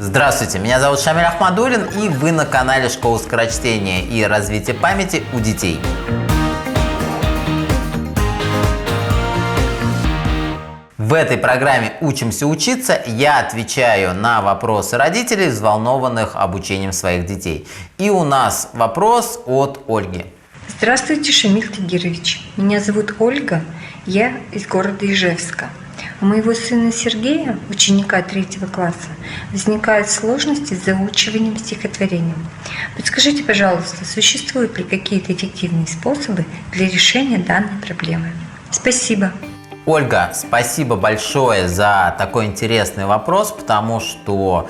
Здравствуйте, меня зовут Шамиль Ахмадуллин, и вы на канале Школы скорочтения и развития памяти у детей. В этой программе «Учимся учиться» я отвечаю на вопросы родителей, взволнованных обучением своих детей. И у нас вопрос от Ольги. Здравствуйте, Шамиль Тагирович. Меня зовут Ольга, я из города Ижевска. У моего сына Сергея, ученика 3 класса, возникают сложности с заучиванием стихотворений. Подскажите, пожалуйста, существуют ли какие-то эффективные способы для решения данной проблемы? Спасибо. Ольга, спасибо большое за такой интересный вопрос, потому что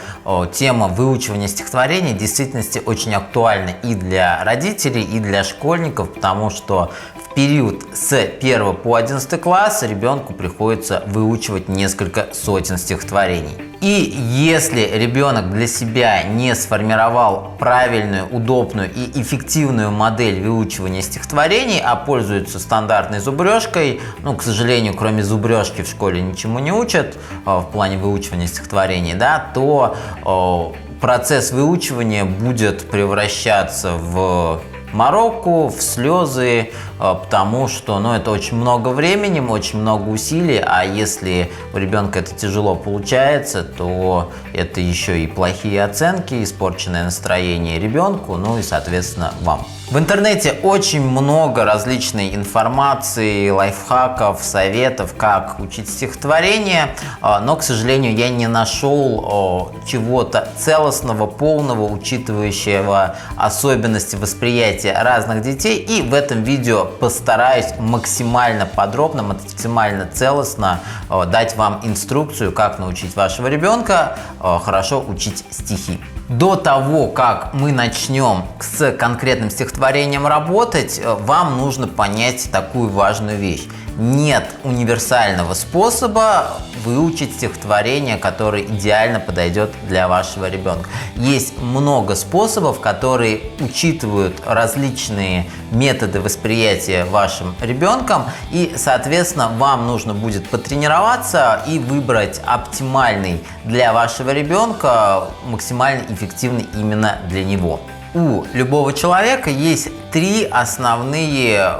тема выучивания стихотворений в действительности очень актуальна и для родителей, и для школьников, потому что в период с 1 по 11 класс ребенку приходится выучивать несколько сотен стихотворений. И если ребенок для себя не сформировал правильную, удобную и эффективную модель выучивания стихотворений, а пользуется стандартной зубрежкой, к сожалению, кроме зубрежки в школе ничему не учат в плане выучивания стихотворений, то процесс выучивания будет превращаться в мороку, в слезы, потому что это очень много времени, очень много усилий, а если у ребенка это тяжело получается, то это еще и плохие оценки, испорченное настроение ребенку, и, соответственно, вам. В интернете очень много различной информации, лайфхаков, советов, как учить стихотворение, но, к сожалению, я не нашел чего-то целостного, полного, учитывающего особенности восприятия разных детей, и в этом видео постараюсь максимально подробно, максимально целостно дать вам инструкцию, как научить вашего ребенка хорошо учить стихи. До того, как мы начнем с конкретным стихотворением работать, вам нужно понять такую важную вещь. Нет универсального способа выучить стихотворение, которое идеально подойдет для вашего ребенка. Есть много способов, которые учитывают различные методы восприятия вашим ребенком, и, соответственно, вам нужно будет потренироваться и выбрать оптимальный для вашего ребенка, максимально эффективный именно для него. У любого человека есть 3 основные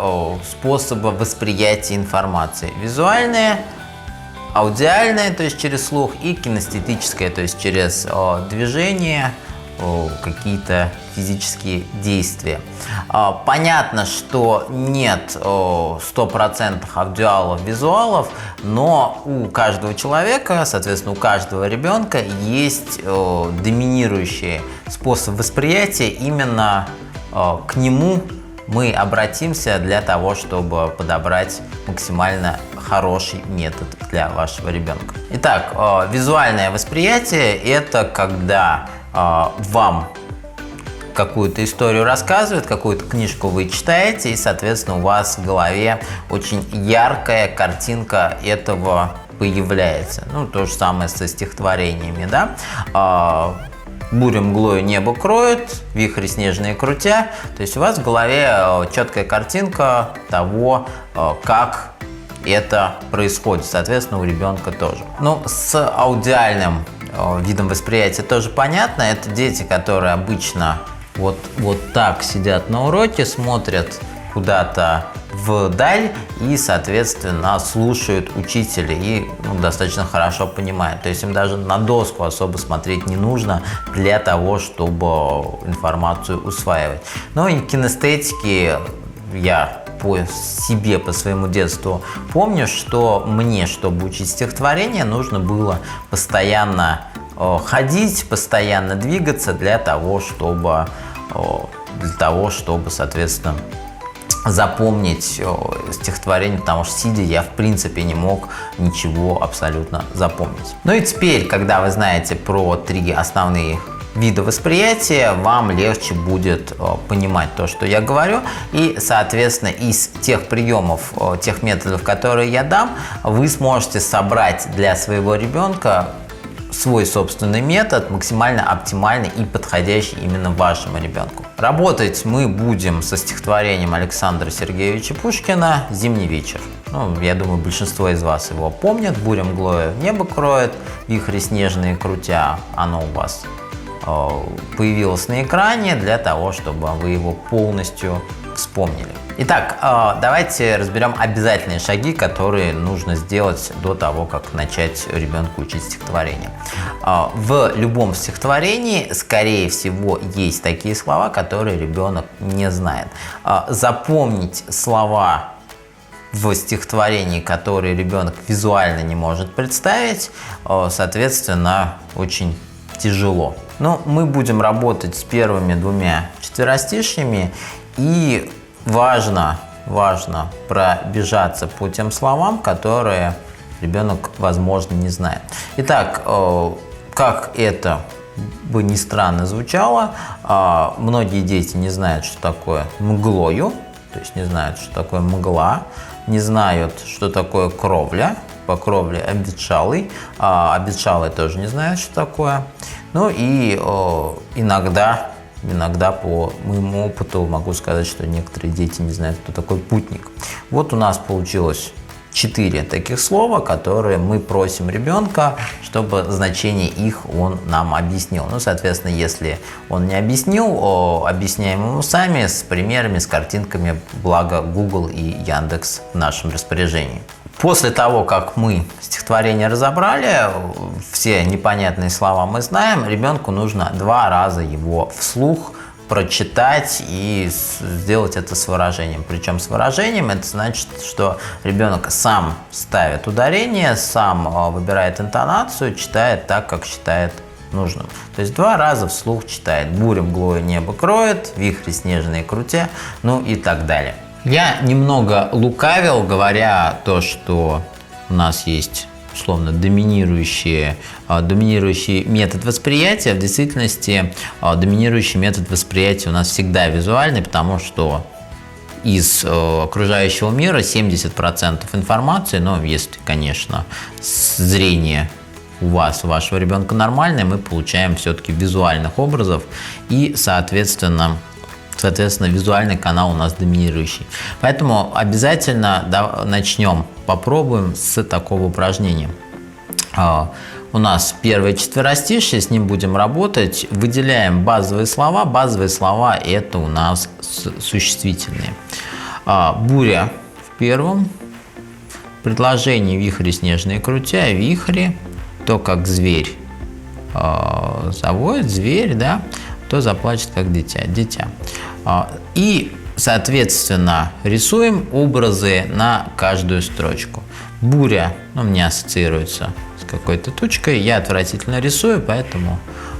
способа восприятия информации. Визуальное, аудиальное, то есть через слух, и кинестетическое, то есть через движение, какие-то физические действия. Понятно, что нет 100% аудиалов, визуалов, но у каждого человека, соответственно, у каждого ребенка есть доминирующий способ восприятия, именно к нему мы обратимся для того, чтобы подобрать максимально хороший метод для вашего ребенка. Итак, визуальное восприятие – это когда вам какую-то историю рассказывают, какую-то книжку вы читаете, и, соответственно, у вас в голове очень яркая картинка этого появляется. То же самое со стихотворениями, буря мглою небо кроет, вихри снежные крутя. То есть у вас в голове четкая картинка того, как это происходит. Соответственно, у ребенка тоже. С аудиальным видом восприятия тоже понятно. Это дети, которые обычно вот так сидят на уроке, смотрят куда-то вдаль и, соответственно, слушают учителя и достаточно хорошо понимают. То есть им даже на доску особо смотреть не нужно для того, чтобы информацию усваивать. И кинестетики я по себе, по своему детству помню, что мне, чтобы учить стихотворение, нужно было постоянно ходить, постоянно двигаться для того, чтобы, соответственно, запомнить стихотворение, потому что сидя я в принципе не мог ничего абсолютно запомнить. И теперь, когда вы знаете про 3 основные вида восприятия, вам легче будет понимать то, что я говорю, и, соответственно, из тех приемов, тех методов, которые я дам, вы сможете собрать для своего ребенка свой собственный метод, максимально оптимальный и подходящий именно вашему ребенку. Работать мы будем со стихотворением Александра Сергеевича Пушкина «Зимний вечер». Ну, я думаю, большинство из вас его помнят. Буря мглою небо кроет, вихри снежные крутя. Оно у вас появилось на экране для того, чтобы вы его полностью вспомнили. Итак, давайте разберем обязательные шаги, которые нужно сделать до того, как начать ребенку учить стихотворение. В любом стихотворении, скорее всего, есть такие слова, которые ребенок не знает. Запомнить слова в стихотворении, которые ребенок визуально не может представить, соответственно, очень тяжело. Но мы будем работать с первыми двумя четверостишьями, и важно пробежаться по тем словам, которые ребенок, возможно, не знает. Итак, как это бы ни странно звучало, многие дети не знают, что такое мглою, то есть не знают, что такое мгла, не знают, что такое кровля, по кровле обветшалый, обветшалый тоже не знает, что такое. Ну и иногда по моему опыту могу сказать, что некоторые дети не знают, кто такой путник. Вот у нас получилось 4 таких слова, которые мы просим ребенка, чтобы значение их он нам объяснил. Ну, соответственно, если он не объяснил, объясняем ему сами с примерами, с картинками, благо Google и Яндекс в нашем распоряжении. После того, как мы стихотворение разобрали, все непонятные слова мы знаем, ребенку нужно 2 раза его вслух прочитать и сделать это с выражением. Причем с выражением это значит, что ребенок сам ставит ударение, сам выбирает интонацию, читает так, как считает нужным. То есть 2 раза вслух читает. Буря мглою небо кроет, вихри снежные крутя, ну и так далее. Я немного лукавил, говоря то, что у нас есть условно доминирующий метод восприятия. В действительности доминирующий метод восприятия у нас всегда визуальный, потому что из окружающего мира 70% информации, но если, конечно, зрение у вашего ребенка нормальное, мы получаем все-таки визуальных образов, и, соответственно, визуальный канал у нас доминирующий. Поэтому обязательно попробуем с такого упражнения. У нас первое четверостишье, с ним будем работать. Выделяем базовые слова. Базовые слова – это у нас существительные. Буря в первом. Предложение вихри снежные крутя. Вихри. То, как зверь завоет, зверь, да, то заплачет, как дитя. И, соответственно, рисуем образы на каждую строчку. Буря, у меня ассоциируется с какой-то тучкой. Я отвратительно рисую, поэтому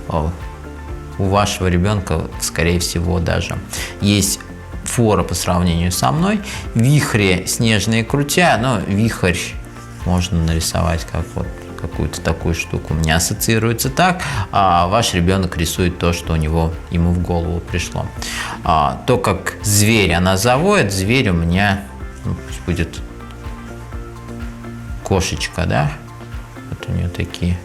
у вашего ребенка, скорее всего, даже есть фора по сравнению со мной. Вихри снежные крутя, вихрь можно нарисовать как вот какую-то такую штуку. У меня ассоциируется так, а ваш ребенок рисует то, что ему в голову пришло. То, как зверь она завоет, зверь у меня пусть будет кошечка, да? Вот у нее такие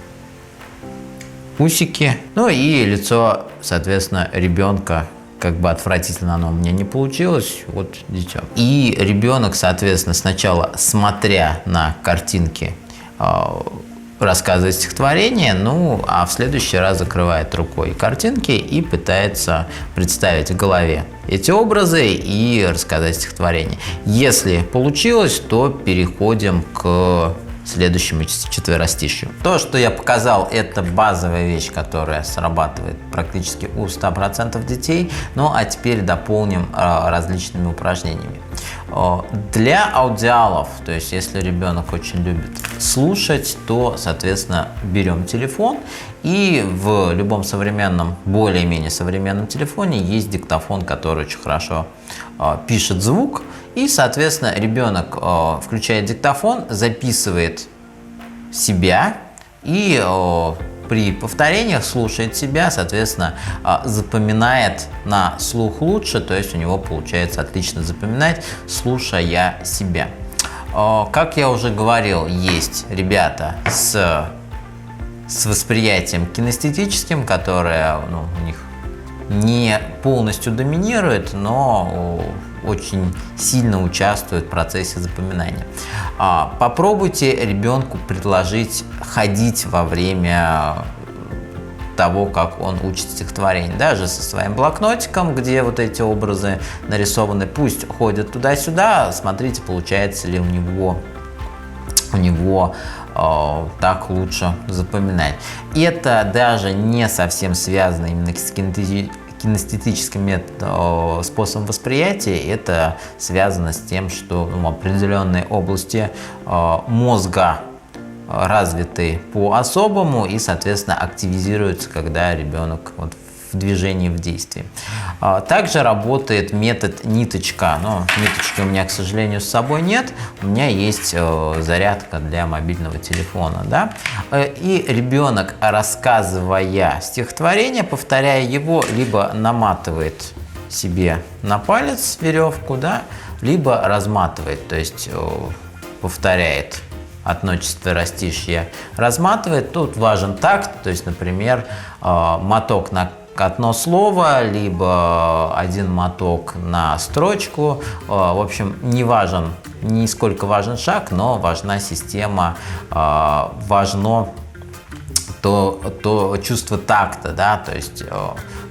усики. Ну и лицо, соответственно, ребенка. Как бы отвратительно оно у меня не получилось, вот дитя. И ребенок, соответственно, сначала, смотря на картинки, рассказывает стихотворение, а в следующий раз закрывает рукой картинки и пытается представить в голове эти образы и рассказать стихотворение. Если получилось, то переходим к следующему четверостишью. То, что я показал, это базовая вещь, которая срабатывает практически у 100% детей. Ну а теперь дополним различными упражнениями. Для аудиалов, то есть если ребенок очень любит слушать, то, соответственно, берем телефон, и в любом современном, более-менее современном телефоне есть диктофон, который очень хорошо пишет звук, и, соответственно, ребенок включает диктофон, записывает себя и при повторениях слушает себя, соответственно, запоминает на слух лучше, то есть у него получается отлично запоминать, слушая себя. Как я уже говорил, есть ребята с восприятием кинестетическим, которые у них не полностью доминирует, но очень сильно участвует в процессе запоминания. Попробуйте ребенку предложить ходить во время того, как он учит стихотворение, даже со своим блокнотиком, где вот эти образы нарисованы, пусть ходят туда-сюда, смотрите, получается ли у него так лучше запоминать. Это даже не совсем связано именно с кинестетическим способом восприятия, это связано с тем, что определенные области мозга развиты по-особому и, соответственно, активизируются, когда ребенок в движении, в действии. Также работает метод ниточка. Но ниточки у меня, к сожалению, с собой нет. У меня есть зарядка для мобильного телефона. Да? И ребенок, рассказывая стихотворение, повторяя его, либо наматывает себе на палец веревку, да? Либо разматывает, то есть повторяет от ночи четверостишье, разматывает. Тут важен такт, то есть, например, моток на одно слово, либо один моток на строчку. В общем, не сколько важен шаг, но важна система, важно то чувство такта, да, то есть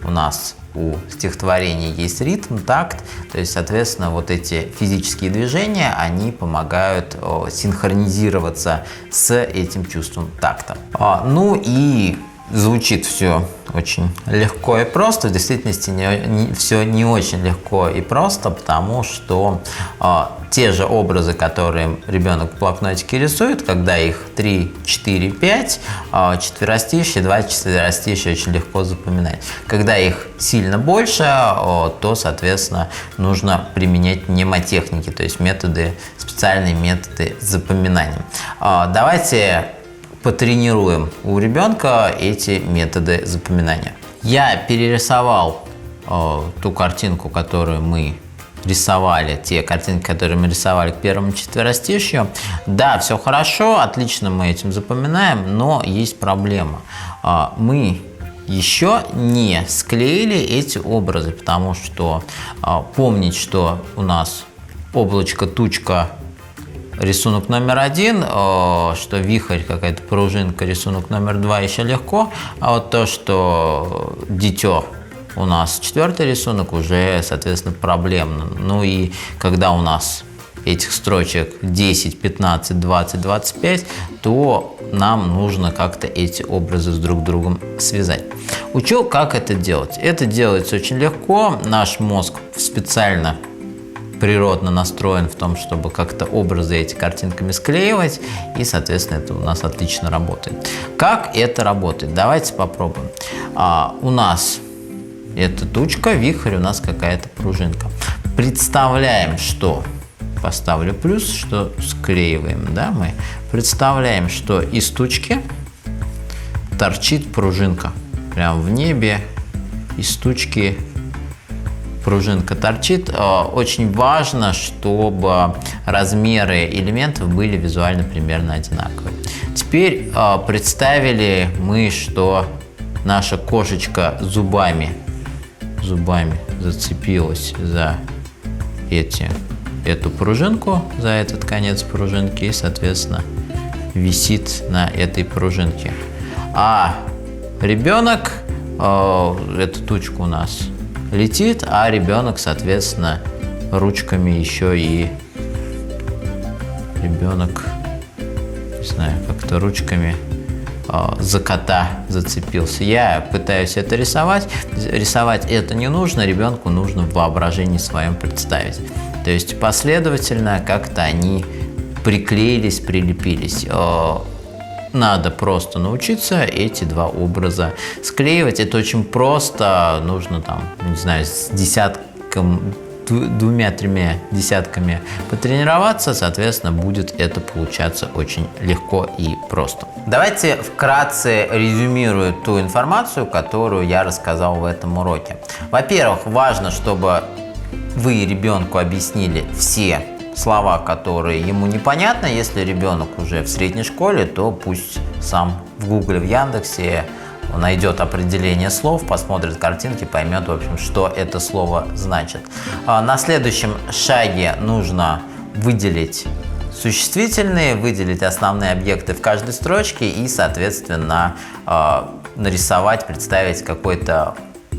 у нас у стихотворения есть ритм, такт, то есть, соответственно, вот эти физические движения, они помогают синхронизироваться с этим чувством такта. Ну и звучит все очень легко и просто. В действительности все не очень легко и просто, потому что те же образы, которые ребенок в блокнотике рисует, когда их 3, 4, 5, четверостишье, 2 четверостишья очень легко запоминать. Когда их сильно больше, то, соответственно, нужно применять мнемотехники, то есть специальные методы запоминания. Давайте потренируем у ребенка эти методы запоминания. Я перерисовал ту картинку, которую мы рисовали, те картинки, которые мы рисовали к первому четверостишью. Да, все хорошо, отлично мы этим запоминаем, но есть проблема. Мы еще не склеили эти образы, потому что помнить, что у нас облачко, тучка, рисунок номер 1, что вихрь, какая-то пружинка, рисунок номер 2 еще легко, а вот то, что дитё у нас 4-й рисунок, уже, соответственно, проблемно. Ну и когда у нас этих строчек 10, 15, 20, 25, то нам нужно как-то эти образы с друг другом связать. Учу, как это делать. Это делается очень легко. Наш мозг специально природно настроен в том, чтобы как-то образы эти картинками склеивать, и, соответственно, это у нас отлично работает. Как это работает? Давайте попробуем. У нас это тучка, вихрь, у нас какая-то пружинка. Представляем, что, поставлю плюс, что склеиваем, да, мы представляем, что из тучки торчит пружинка. Прям в небе из тучки пружинка торчит. Очень важно, чтобы размеры элементов были визуально примерно одинаковые. Теперь представили мы, что наша кошечка зубами зацепилась за эту пружинку, за этот конец пружинки, и, соответственно, висит на этой пружинке. А ребенок, эта тучка у нас летит, а ребенок, соответственно, ручками еще и ребенок, не знаю, как-то ручками за кота зацепился. Я пытаюсь это рисовать. Рисовать это не нужно, ребенку нужно в воображении своем представить. То есть последовательно как-то они приклеились, прилепились. Надо просто научиться эти два образа склеивать. Это очень просто. Нужно там, не знаю, с двумя-тремя десятками потренироваться. Соответственно, будет это получаться очень легко и просто. Давайте вкратце резюмирую ту информацию, которую я рассказал в этом уроке. Во-первых, важно, чтобы вы ребенку объяснили все слова, которые ему непонятны. Если ребенок уже в средней школе, то пусть сам в Гугле, в Яндексе найдет определение слов, посмотрит картинки, поймет, в общем, что это слово значит. На следующем шаге нужно выделить существительные, выделить основные объекты в каждой строчке и, соответственно, нарисовать, представить какой-то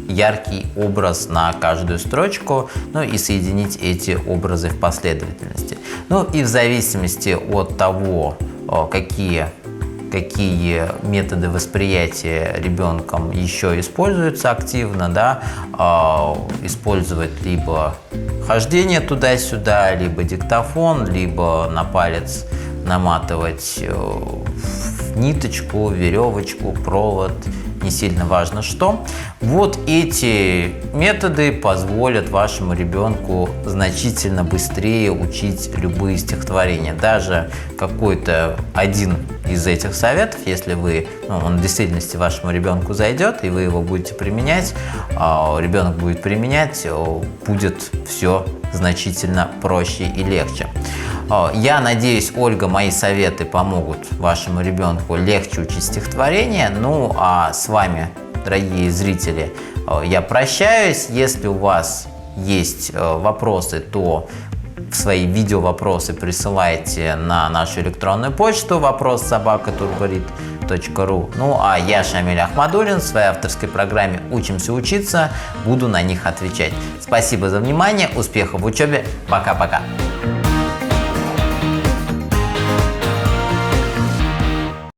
яркий образ на каждую строчку, ну и соединить эти образы в последовательности. Ну и в зависимости от того, какие методы восприятия ребенком еще используются активно, да, использовать либо хождение туда-сюда, либо диктофон, либо на палец наматывать ниточку, веревочку, провод, не сильно важно что. Вот эти методы позволят вашему ребенку значительно быстрее учить любые стихотворения. Даже какой-то один из этих советов, если он в действительности вашему ребенку зайдет, и вы его будете применять, ребенок будет применять, будет все значительно проще и легче. Я надеюсь, Ольга, мои советы помогут вашему ребенку легче учить стихотворение. Ну а с вами, дорогие зрители, я прощаюсь. Если у вас есть вопросы, то свои видео-вопросы присылайте на нашу электронную почту вопрос@turborit.ru. Ну а я, Шамиль Ахмадуллин, в своей авторской программе «Учимся учиться» буду на них отвечать. Спасибо за внимание, успехов в учебе, пока-пока!